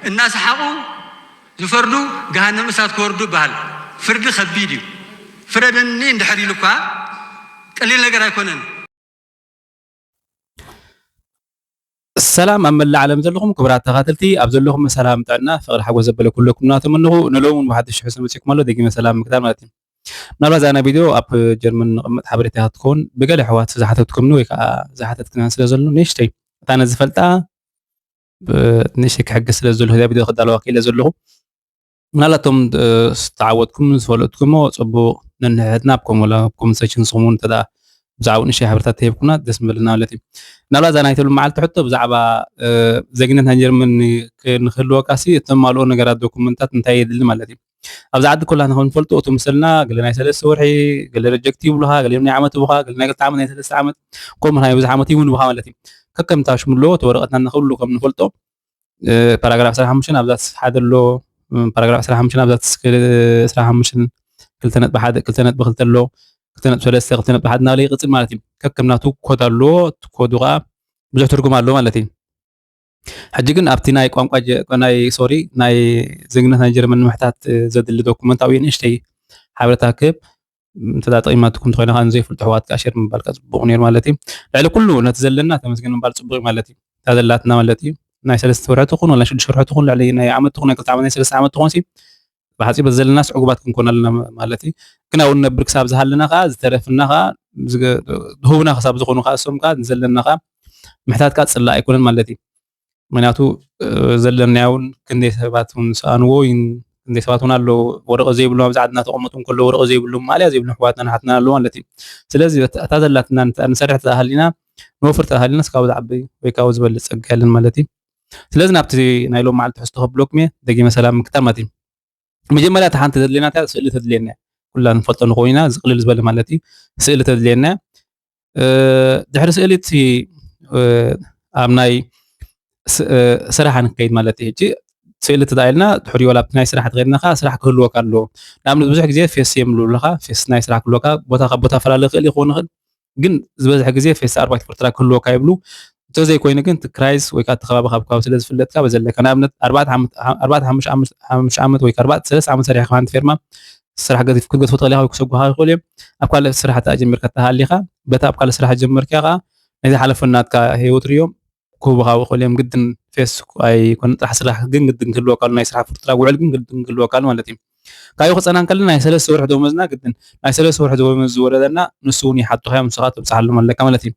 الناس حقوا زفردو جهنم سات كوردو بحال فرد خبيدي فردني اندحري لكوا قليل ነገር አይኮነን السلام أما العالم زلهم كبرات تقاتلتي أبزلهم سلام تعنا فقر حقو زبل كلكم ناتم إنه نلوم واحد الشخص مسك ماله دقيقة سلام مقدار مالتي نرى أنا فيديو أب جرمن حبرتها تكون بقال حوات زحتتكم نويك زحتتك ناس لازلوا نيشتي أنا زفلتها نشك حق سلازل هذا فيديو خد على وكيل لازلهم نالتهم تعودكم سولتكم وصبوا ننهدنا بكم ولا بكم سجن صمون تدا بزعوا نشي حبرتها تيبكنا دسم لنا التي نلا زانايت المعال تحطه بزعبا زجنة هنجر من نخلوه كاسي تمالو نجرا دوكومنتات انتهي دل مالتي أبزعد كلها نكون فلتو تمثلنا قلنا يسلس سوري قلنا رجكتي بلها قلنا نعمة بها قلنا قلت عمل يسلس عمل قوم هاي بزعمتي ون بها مالتي كم تاشملو تورقتنا نخلو كم نفلتو باراجراف سرحة مشان أبزات حادر له باراجراف سرحة مشان أبزات سرحة مشان كلتنا بحد كلتنا بخلت له كلتنا بسلسة كلتنا بحد نالي قصر مالتي كم ناتو كود له كودوغا بزح ترجم له مالتي حجيجن أبتي ناي قام ناي سوري ناي زجنة نيجر من محتاج زد الدوكومنت أو ينشتي حاولت أكب تدات قيمتكم تخيلها عن زي فلتحوات كاشير من بالك بغنير مالتي لعل كله نتزلنا تمسكن من بالك بغي مالتي هذا اللاتنا مالتي ناي سلس ورعة تكون ولا شد شرحة تكون علي ناي عمد تكون كنت عمل ناي سلس عمد تكون سي بحسب بزل الناس عقوباتكم كنا لنا مالتي كنا قلنا بركساب زهلنا غاز ترفنا غا هونا خساب زخونو خاصهم غا نزلنا غا محتاج كات صلا يكون مالتي مناتو زلناون كندي سباتون سانوين كندي سباتون አለው ወረቀ ዘይብሉ አብዛድና ተቆመጡን كله ወረቀ ዘይብሉ ማሊያ ዘይብሉ حواتنا حتنا አለው ማለት ስለዚህ ታዘላትና እንሰርሕ ተሃሊና ነወፍር ተሃሊና ስካው ዝዓቢ ወይ ካው ዝበል ጸጋልን ማለት ስለዚህ ናብቲ ናይሎ ማዓልት ሕዝቶ ከብሎክሜ ደጊ መሰላም ምክታር ማለት መጀመሪያ ተሓንተ ዘድለና ታ ስእሊ ተድለና ኩላን ፈጠኑ ኮይና ዝቅልል ዝበል ማለት ስእሊ ተድለና ድሕሪ ስእሊት አምናይ ስራሕ ንከይድ ማለት እጂ ስእሊ ተዳይልና ድሕሪ ወላ ብናይ ስራሕ ተገድና ስራሕ ክህልወካ ኣሎ ንኣብነት ብዙሕ ግዜ ፌስ የምሉልካ ፌስ ናይ ስራሕ ክህልወካ ቦታ ፈላለ ክእል ይኾን ይኽእል ግን ዝበዝሕ ግዜ ፌስ ኣርባዕተ ፍርትራ ክህልወካ ይብሉ ተዘይ ኮይኑ ግን ትክራይስ ወይ ካ ተኸባቢ ካብካው ስለ ዝፍለጥካ በዘለካ ንኣብነት 4 ዓመት ወይ 4 ዓመት ሰሪሕካ ሓንቲ ፌርማ ስራሕ ገዚፍ ክትገዝፎ ትኽእል ኢኻ ወይ ክሰጉኻ ይኽእል እዮም ኣብ ካልእ ስራሕ ተጀሚርካ ተሃሊኻ በታ ኣብ ካልእ ስራሕ ጀመርካ ኸ ናይዚ ሓለፍናትካ ሂወት ርዮም كوبها وخليهم جدا فيس أي كون تحصل حقين جدا كله قالوا نايس حفر ترى وعلى جدا كله قالوا مالتي كايو خصنا نكلنا نايس له صور حدو مزنا جدا نايس له صور حدو مزورة لنا نسوني حتى هي مسقات بسعلم ولا كمالتي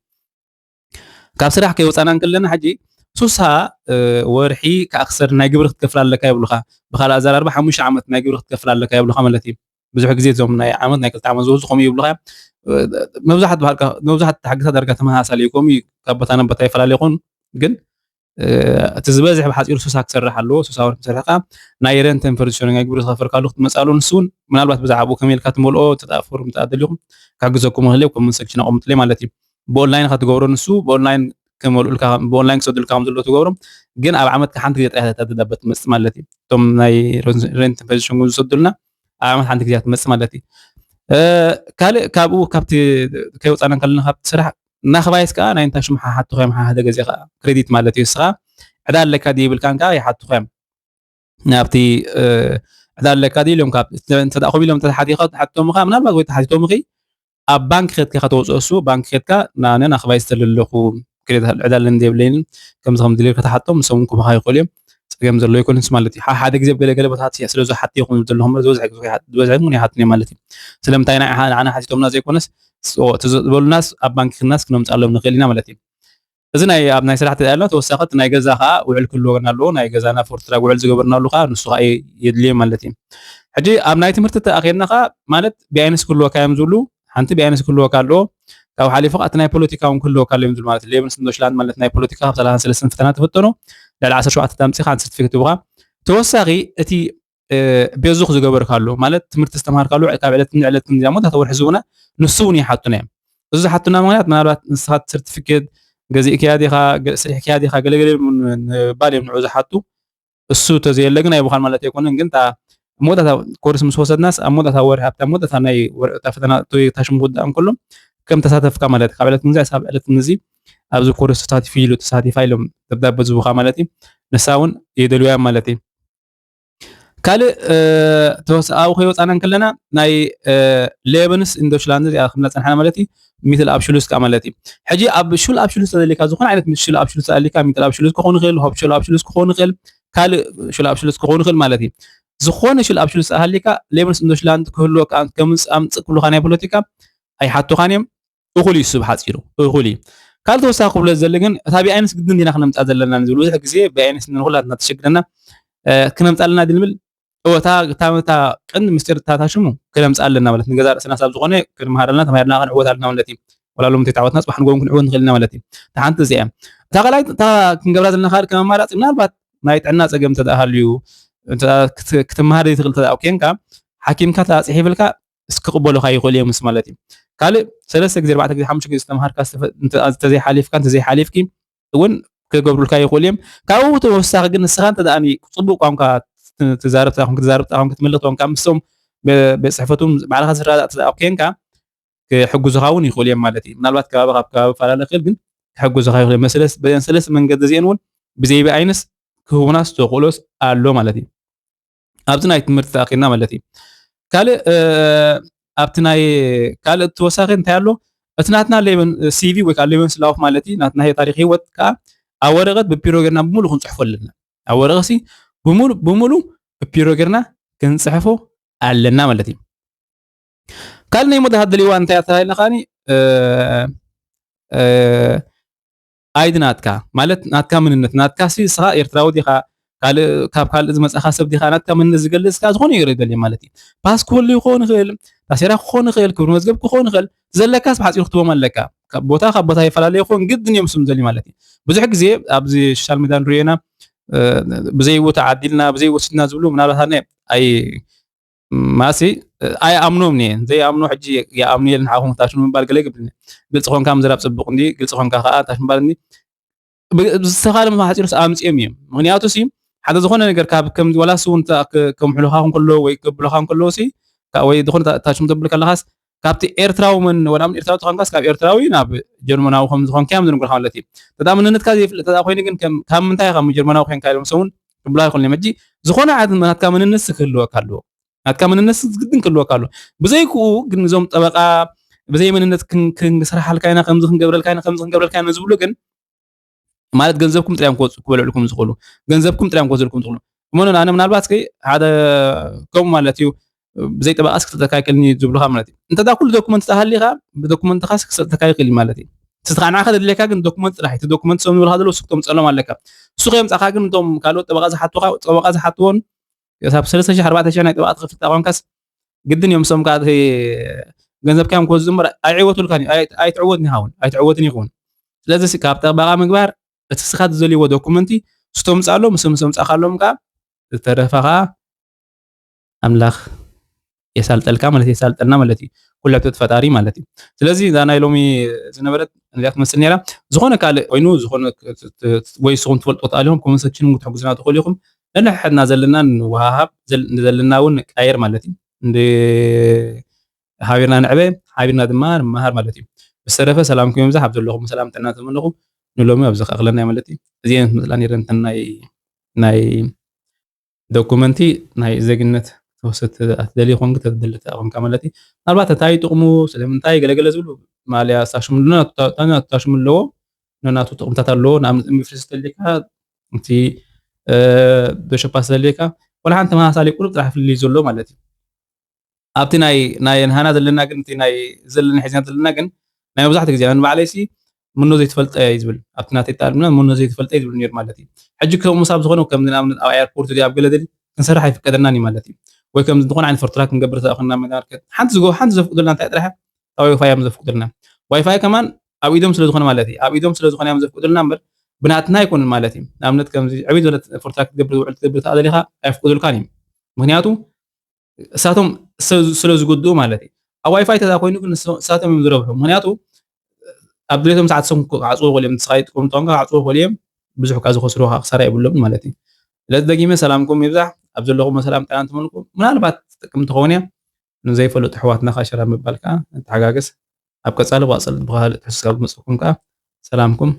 كابسر حكي وصنا نكلنا حجي سوسها ورحي كأخسر ناجبر تكفل لك يبلغها بخلا زال 4 عامات ناجبر تكفل لك يبلغها مالتي بزح جزيت زوم ناي عامات ناكل تعمل زوز خم يبلغها مبزحت بهالك مبزحت حقتها درجة ما ساليكم كبتنا بتاي فلا ليكون ግን ተዝበዝሕ በሓፂሩ ሱሳ ክሰርሕ ኣለዎ ሱሳ ወርሕሰርሕካ ናይ ረን ቴምፐሬቸር ናይ ግብሪ ዝኸፈር ካሉ ክትመፃሉ ንሱን ምናልባት ብዛዕባኡ ከመልካ ትመልኦ ተጣፍሩ ምጣደልኩም ካግዘኩም ህልው ከም ሰክሽና ቆምጥለይ ማለት እዩ በኦንላይን ክትገብሮ ንሱ በኦንላይን ከመልኡልካ በኦንላይን ክሰድልካ ከምዘሎ ትገብሮ ግን ኣብ ዓመት ሓንቲ ግዜ ጥራሕ ተዳበት ትመጽ ማለት እዩ ቶም ናይ ረን ቴምፐሬቸር ዝሰድልና ኣብ ዓመት ሓንቲ ግዜ ትመጽ ማለት እዩ ካልእ ካብኡ ካብቲ ከይወፃና ከለና ካብቲ ስራሕ ناخبايس كا أنا إنت شو محاحد تخيم هذا جزء كريديت مالتي يسخا عدال لك هذه بالكان كا يحط تخيم نابتي عدال لك هذه اليوم كاب أنت تأخذ اليوم تحديقات حتى مخا من البعض ويتحديقات مخي أبانك خد كخطوز أسو بانك خد كا نانا ناخبايس تللخو كريد عدال لندي بلين كم زخم دليل كتحطهم مسوونكم هاي قوليم كم زلوا يكون اسم مالتي هذا جزء بلا بتحط يسلو زو حتى يكون لهم زوج عقد يحطني مالتي سلمتينا أنا حسيتهم ناس يكونس تزول الناس أبانك الناس كنهم تعلم نقلنا مالتي إذن أي أبناء سرعة الأعلانات وساقط ناي جزاها وعلى كل لغنا له ناي جزانا فورترا وعلى زجبرنا له خا نسخة أي يدلي مالتي حجي أبناء تمرت تأخيرنا خا مالت بيانس كل لغة كام زلو حنت بيانس كل لغة كله كأو حالي فقط ناي بوليتيكا وكل لغة كلهم زلو مالت اللي بنسندوش لان مالت ناي بوليتيكا بصراحة سلسلة فتنات فتنو للعصر شو عتتم تخان سيرتيفيكت تبغى توسعي أتي بيزوخ زجبر كله مالت تمرت استمهار كله عقاب علت من زمان تطور حزونا نسوني حطنا إذا حطنا مالت منالات نسخة سيرتيفيكت جزء كيادي خا سريح كيادي خا قلقل من بالي من عوزة حطو السوت زي اللي قلنا يبغى مالت يكون إنت مودة كورس مسوسة ناس مودة ثور حتى مودة ثانية تفتنا توي تشم قدام كلهم كم تساتف كمالات قابلت من زي سابقت من زي ኣብዚ ኮርስ ተሳቲፋ ኢሎም ደብዳቤ ዝቡኻ ማለት እዩ ንሳውን የደልያ ማለት እዩ ካልእ ተወሳኺ ከይወፃና ከለና ናይ ሌበንስ ኢን ዶችላንድ እዚኣ ክምና ፀንሓና ማለት እዩ ሚትል ኣብ ሽሉስ ካ ማለት እዩ ሕጂ ኣብ ሹል ኣብ ሽሉስ ተዘሊካ ዝኾነ ዓይነት ሹል ኣብ ሽሉስ ተዘሊካ ሚትል ኣብ ሽሉስ ክኾን ይኽእል ሆብ ሹል ኣብ ሽሉስ ክኾን ይኽእል ካልእ ሹል ኣብ ሽሉስ ክኾን ይኽእል ማለት እዩ ዝኾነ ሹል ኣብ ሽሉስ ኣሃሊካ ሌበንስ ኢን ዶችላንድ ክህልወካ ከምፅ ኣምፅእ ክብሉካ ናይ ፖለቲካ ኣይሓቱኻን እዮም እኹል እዩ ብሓፂሩ እኹል እዩ ካልእ ተወሳኺ ክብሎ ዘለ ግን እታ ብኣይነስ ግድን ዲና ክነምፃ ዘለና ዝብል ብዙሕ ግዜ ብኣይነስ ንኩላትና ተሸግረና ክነምፃ ኣለና ድንብል እታ ቀንዲ ምስጢር ታሽሙ ክነምፃ ኣለና ማለት ንገዛ ርእስና ሳብ ዝኾነ ክንመሃረልና ተማሂርና ክንዕወት ኣለና ማለት እዩ ወላ ሎም ተዓወትና ፅባሕ ንጎም ክንዕወት ንኽእል ኢና ማለት እዩ እታ ሓንቲ እዚኣ እታ ካልኣይት እታ ክንገብራ ዘለና ካልእ ከም ኣማራፂ ምናልባት ናይ ጥዕና ፀገም ተደኣሃልዩ ክትመሃር ዘይትኽእል ተደኣ ኮንካ ሓኪምካ ተፃሒፍልካ ክቅበሉካ ይኽእል እዮም ማለት እዩ ካልእ 3 ግዜ 4 ግዜ 5 ግዜ ዝተምሃርካ እንተዘይሓሊፍካ እንተዘይሓሊፍኪ እውን ክገብሩልካ ይኽእል እዮም ካብኡ ተወሳኺ ግን ንስኻ እንተደኣኒ ፅቡቅ ቋንቋ ትዛረብ ክትምልኽ ኮንካ ምስኦም ብፅሕፈቱም ባዕልኻ ዝረዳእ ተደኣ ኮንካ ክሕግዙኻ እውን ይኽእል እዮም ማለት እዩ ምናልባት ከባቢ ካብ ከባቢ ፈላለ ይኽእል ግን ክሕግዙኻ ይኽእል እዮም ሰለስተ መንገዲ እዚአን እውን ብዘይቢ ኣይነስ ክህቡና ዝተኽእሎስ ኣሎ ማለት እዩ ኣብዚ ናይ ትምህርቲ ተኣኺርና ማለት እዩ ካልእ ኣብቲ ናይ ካልእ ተወሳኺ እንታይ ኣሎ እቲ ናትና ሌበን ሲቪ ወይ ከዓ ሌበን ስላፍ ማለት እዩ ናትና ታሪክ ሂወት ከዓ ኣብ ወረቐት ብቢሮ ጌርና ብሙሉእ ክንፅሕፎ ኣለና ኣብ ወረቐት ብሙሉእ ብቢሮ ጌርና ክንፅሕፎ ኣለና ማለት እዩ ካልእ ናይ መወዳእታ ደልይዋ እንታይ ተባሂልና ኸዓኒ ኣይዲ ናትካ ማለት ናትካ ምንነት ናትካ ስኻ ኤርትራዊ ዲኻ ካብ ካልእ ዝመፅኻ ሰብ ዲኻ ናትካ ምንነት ዝገልፅካ ዝኾነ ነገር ይደልየ ማለት እዩ ፓስፖርት ክኸውን ይኽእል ታሲራ ክኸውን ይኽእል ክብሪ መዝገብ ክኸውን ይኽእል ዘለካስ ብሓፂሩ ክትቦም ኣለካ ቦታ ካብ ቦታ ይፈላለየ ይኹን ግድን እዮም ስም ዘልዩ ማለት እዩ ብዙሕ ግዜ ኣብዚ ሶሻል ሚድያ ንሪኦ ኢና ብዘይዎ ተዓዲልና ብዘይ ወሲድና ዝብሉ ምናልባት ኣይ ማሲ ኣይኣምኖም እየ ዘይኣምኖ ሕጂ ይኣምኑ የለን ንዓኹም ታሽሙ ምባል ገለ ይግብልኒ ግልፂ ኮንካ ምዝራብ ፅቡቕ እንዲ ግልፂ ኮንካ ከዓ ታሽ ምባል እንዲ ብዝተኻለ ሓፂሩስ ኣምፅኦም እዮም ምክንያቱ ሲ ሓደ ዝኾነ ነገር ካብ ከም ወላስ እውን ከምሕሉኻ ከሎ ወይ ከብሉኻ ከሎ ሲ ወይ ዝኾነ ታሽሙ ተብል ከለኻስ ካብቲ ኤርትራዊ ምን ወላምን ኤርትራዊ ተኾንካስ ካብ ኤርትራዊ ናብ ጀርመናዊ ከም ዝኾንካ እዮም ዝንገርካ ማለት እዩ ተዳ ምንነትካ ዘይፍለጥ ተዳ ኮይኑ ግን ካብ ምንታይ ከም ጀርመናዊ ኮንካ ኢሎም ሰውን ክብላ ይኽእሉ እዮም ሕጂ ዝኾነ ዓይነት ናትካ ምንነት ክህልወካ ኣለዎ ናትካ ምንነት ግድን ክህልወካ ኣለዎ ብዘይክኡ ግን እዞም ጠበቃ ብዘይ ምንነት ክንስራሓልካ ኢና ከምዚ ክንገብረልካ ኢና ከምዚ ክንገብረልካ ኢና ዝብሉ ግን ማለት ገንዘብኩም ጥራዮም ክበልዕልኩም ዝኽእሉ ገንዘብኩም ጥራዮም ክወስድልኩም ዝኽእሉ እሞን ኣነ ምናልባት ሓደ ከምኡ ማለት እዩ ብዘይ ጠበቃስ ክስእተካ ይክእልኒ ዝብሉካ ማለት እዩ እንተዳ ኩሉ ዶኩመንት ተሃሊኻ ብዶኩመንትኻስ ክስእተካ ይክእል ማለት እዩ ስኻ ንዓኻ ተድልየካ ግን ዶኩመንት ጥራሕ እቲ ዶኩመንት ሰም ዝብልካ ዘሎ ስክቶም ፀሎም ኣለካ እሱ ከየምፃኻ ግን እቶም ካልኦት ጠበቃ ዝሓትዎን ሳብ 3000 4000 ናይ ጠበቃ ትኽፍል ተቋንካስ ግድን እዮም ሰም ከዓ ገንዘብካ እዮም ክወስዱ እምበር ኣይዕወቱልካን ኣይትዕወትን ይኸውን ኣይትዕወትን ይኸውን ስለዚ ካብ ጠበቃ ምግባር እቲ ስኻ ዝደልይዎ ዶኩመንቲ ስቶም ፃሎ ምስም ምፃኻሎም ከዓ ዝተረፈ ከዓ ኣምላኽ የሳልጠልካ ማለት የሳልጠልና ማለት እዩ ኩሉ ዕብተት ፈጣሪ ማለት እዩ ስለዚ እዛ ናይ ሎሚ ዝነበረት እዚኣ ትመስል ነይራ ዝኾነ ካልእ ኮይኑ ዝኾነ ወይ ስኹም ትፈልጦ ተኣሊኹም ኮመንሰችን ክትሕግዙና ትኽእሉ ኢኹም ነንሕድና ዘለና ንወሃሃብ ዘለና እውን ቃየር ማለት እዩ እንደ ሃቢርና ንዕበ ሃቢርና ድማ ንመሃር ማለት እዩ ብዝተረፈ ሰላምኩም ይብዛሕ ኣብ ዘለኹም ሰላም ጥዕና ተመነኹ ንሎሚ ኣብ ዝኸኽለና ማለት እዩ እዚአን ትመስላ ነይረን ናይ ዶኩመንቲ ናይ ዜግነት ተወሰት ኣትደልይኹም ተደሊ ተኣኹምካ ማለት እዩ ምናልባት እንታይ ጥቕሙ ስለምንታይ ገለገለ ዝብሉ ማልያ ስታሽሙሉና ታሽሙ ኣለዎ ናቱ ጥቕምታት ኣለዎ ንኣብነት ምፍርስ ተደሊካ እቲ በሸፓ ተደሊካ ወላ ሓንቲ ተመሳሳሊ ቁልብ ጥራሕ ፍልይ ዘሎ ማለት እዩ ኣብቲ ናይ ንሃና ዘለና ግን እቲ ናይ ዘለና ሒዝና ዘለና ግን ናይ መብዛሕትኡ ግዜ ንባዕለይ ሲ ምኖ ዘይትፈልጠ ይዝብል ኣብቲ ናተይ ተኣልምና ምኖ ዘይትፈልጠ ይዝብል ነይሩ ማለት እዩ ሕጂ ከምኡ ሳብ ዝኾነ ከም ንኣብነት ኣብ ኤርፖርት ኣብ ገለ ደሊ ክንሰርሕ ኣይፍቀደናኒ ማለት እዩ ወይ ከም ዝኾነ ዓይነት ፈርትራክ ክንገብር ተኣኽና መናርከት ሓንቲ ዘፍቅዱልና እንታይ ጥራሕ ዋይፋይ እዮም ዘፍቅዱልና ዋይፋይ ከማን ኣብ ኢዶም ስለ ዝኾነ ማለት እዩ ኣብ ኢዶም ስለ ዝኾነ እዮም ዘፍቅዱልና እምበር ብናትና ኣይኮኑን ማለት እዩ ንኣብነት ከምዚ ዕብይ ዝበለ ፈርትራክ ክትገብር ውዕል ክትገብር ተኣደሊኻ ኣይፍቅዱልካን እዮም ምክንያቱ እሳቶም ስለ ዝጉድኡ ማለት እዩ ኣብ ዋይፋይ ተዛ ኮይኑ ግን እሳቶም እዮም ዝረብሑ ምክንያቱ ኣብ ድሌቶም ሰዓት ሰም ክዓፅዎ ይኽእሉ እዮም ንስኻ ይጥቀሙ ተኾንካ ክዓፅዎ ይኽእሉ እዮም ብዙሕ ካ ዝኸስሩ ክሳራ የብሎምን ማለት እዩ ስለዚ ደጊመ ሰላምኩም ይብዛሕ ኣብ ዘለኹም ሰላም ጥዕና ትመልኩ ምናልባት ትጠቅም ትኸውን እያ ንዘይፈለጡ ኣሕዋትና ኸ ሸራ ምባል ከዓ ተሓጋገዝ ኣብ ቀፃሊ ብቀፅል ብካልእ ትሕዝቶ ክመፅኩም ከዓ ሰላምኩም